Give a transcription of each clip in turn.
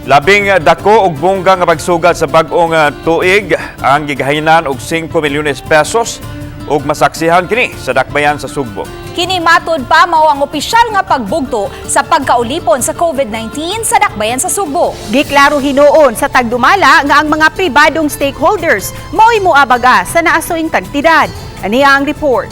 Labing dako og bongga nga pagsugat sa bag-ong tuig ang gigahinan og 5 milyones pesos ug masaksihan kini sa dakbayan sa Sugbo. Kini matud pa mao ang opisyal nga pagbugto sa pagkaulipon sa COVID-19 sa dakbayan sa Sugbo. Giklaro hinuon sa tagdumala nga ang mga pribadong stakeholders mao'y moabaga sa naasoing kantidad. Aniya ang report.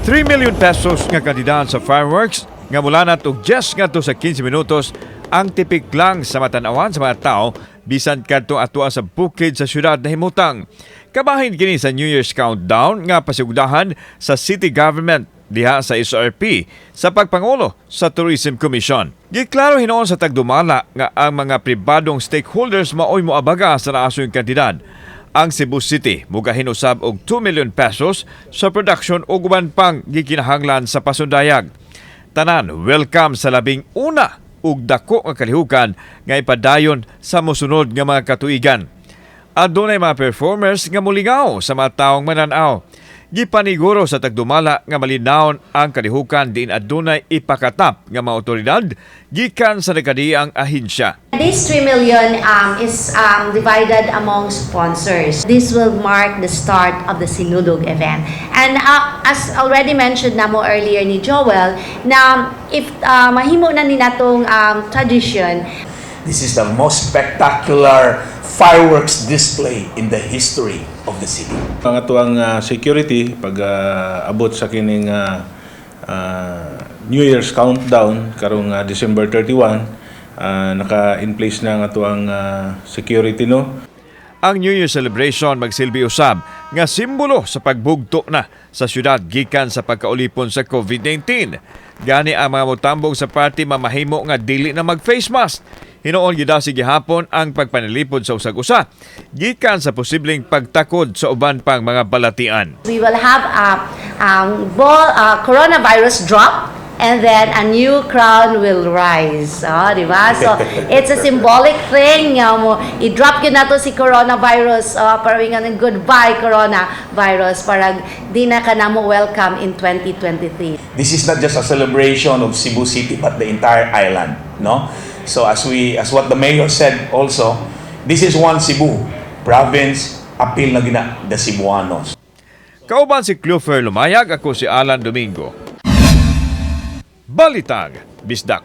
3 million pesos nga kantidad sa fireworks nga mula na og 10 ngadto sa 15 minutos ang tipik lang sa matanawan sa mga tao bisan kadto atua sa bukid sa syudad na himutang. Kabahin kini sa New Year's countdown nga pasigugdahan sa city government diha sa SRP sa pagpangulo sa Tourism Commission. Giklaro hinuon sa tagdumala nga ang mga pribadong stakeholders maoy moabaga sa naasoyng kantidad. Ang Cebu City mugahin usab og 2 million pesos sa production ug uban pang gikinahanglan sa pasundayag. Tanan welcome sa labing una ug dako nga kalihukan nga ipadayon sa mosunod nga mga katuigan. Adunay mga performers nga mulingaw sa mga taong mananaw. Gipaniguro sa tagdumala nga malinawon ang kalihukan diin adunay ipakatap nga mga otoridad gikan sa nagkadiang ahensya. This 3 million is divided among sponsors. This will mark the start of the Sinulog event. And as already mentioned namo earlier ni Joel, na if mahimo na ni natong tradition, this is the most spectacular fireworks display in the history of the city. Ang atuang security pag abot sa kining New Year's countdown karong December 31, naka-in place na ang atuang security no. Ang New Year celebration magsilbi usab nga simbolo sa pagbugto na sa syudad gikan sa pagkaulipon sa COVID-19. Gani ang mga motambong sa party mamahimo nga dili na mag-face mask. Hinoon gidasi gihapon ang pagpanalipod sa usag-usa gikan sa posibleng pagtakod sa uban pang mga balatian. we will have coronavirus drop and then a new crown will rise. Di ba? So, it's a symbolic thing. I-drop yun na to si coronavirus. Parang nga goodbye coronavirus. Parang di na ka na mo welcome in 2023. This is not just a celebration of Cebu City but the entire island, no? So as what the mayor said also, this is one Cebu province, appeal na gina the Cebuanos. Kauban si Clover Lumayag, ako si Alan Domingo. Balitang Bisdak.